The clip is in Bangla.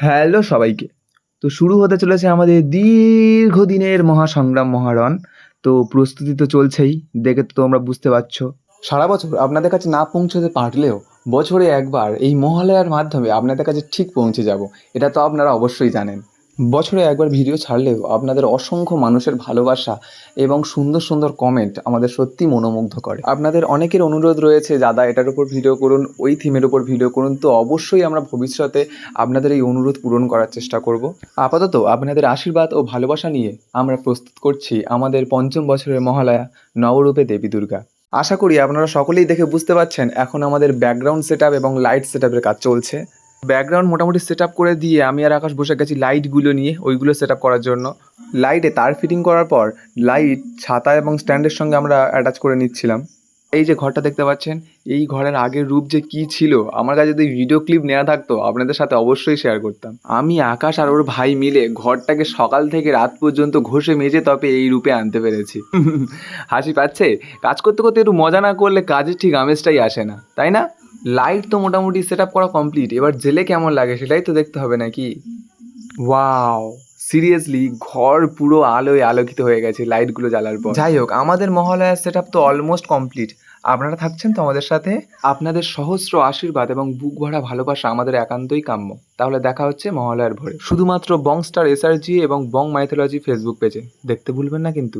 হ্যালো সবাইকে। তো শুরু হতে চলেছে আমাদের দীর্ঘদিনের মহাসংগ্রাম, মহারণ। তো প্রস্তুতি তো চলছেই, দেখে তো তোমরা বুঝতে পারছো। সারা বছর আপনাদের কাছে না পৌঁছতে পারলেও বছরে একবার এই মহালয়ার মাধ্যমে আপনাদের কাছে ঠিক পৌঁছে যাব। এটা তো আপনারা অবশ্যই জানেন। বছরে একবার ভিডিও ছাড়লেও আপনাদের অসংখ্য মানুষের ভালোবাসা এবং সুন্দর সুন্দর কমেন্ট আমাদের সত্যি মনোমুগ্ধ করে। আপনাদের অনেকের অনুরোধ রয়েছে, দাদা এটার উপর ভিডিও করুন, ওই থিমের উপর ভিডিও করুন। তো অবশ্যই আমরা ভবিষ্যতে আপনাদের এই অনুরোধ পূরণ করার চেষ্টা করব। আপাতত আপনাদের আশীর্বাদ ও ভালোবাসা নিয়ে আমরা প্রস্তুত করছি আমাদের পঞ্চম বছরের মহালয়া নবরূপে দেবী দুর্গা। আশা করি আপনারা সকলেই দেখে বুঝতে পারছেন এখন আমাদের ব্যাকগ্রাউন্ড সেটআপ এবং লাইট সেটআপের কাজ চলছে। ব্যাকগ্রাউন্ড মোটামুটি সেটআপ করে দিয়ে আমি আর আকাশ বসে গেছি লাইটগুলো নিয়ে, ওইগুলো সেটআপ করার জন্য। লাইটে তার ফিটিং করার পর লাইট ছাতা এবং স্ট্যান্ডের সঙ্গে আমরা অ্যাটাচ করে নিচ্ছিলাম। এই যে ঘরটা দেখতে পাচ্ছেন, এই ঘরের আগের রূপ যে কী ছিল, আমার কাছে যদি ভিডিও ক্লিপ নেওয়া থাকতো আপনাদের সাথে অবশ্যই শেয়ার করতাম। আমি, আকাশ আর ওর ভাই মিলে ঘরটাকে সকাল থেকে রাত পর্যন্ত ঘষে মেজে তবে এই রূপে আনতে পেরেছি। হাসি পাচ্ছে? কাজ করতে করতে একটু মজা না করলে কাজের ঠিক আমেজটাই আসে না, তাই না? লাইট তো মোটামুটি সেট আপ করা কমপ্লিট, এবার জেলে কেমন লাগে সেটাই তো দেখতে হবে নাকি। ওয়াও, সিরিয়াসলি ঘর পুরো আলোয় আলোকিত হয়ে গেছে লাইটগুলো জ্বালার পর। যাই হোক, আমাদের মহালয়ার সেট আপ তো অলমোস্ট কমপ্লিট। আপনারা থাকছেন তো আমাদের সাথে? আপনাদের সহস্র আশীর্বাদ এবং বুক ভরা ভালোবাসা আমাদের একান্তই কাম্য। তাহলে দেখা হচ্ছে মহালয়ার ভোরে, শুধুমাত্র বং স্টার এসআরজি এবং বং মাইথোলজি ফেসবুক পেজে। দেখতে ভুলবেন না কিন্তু।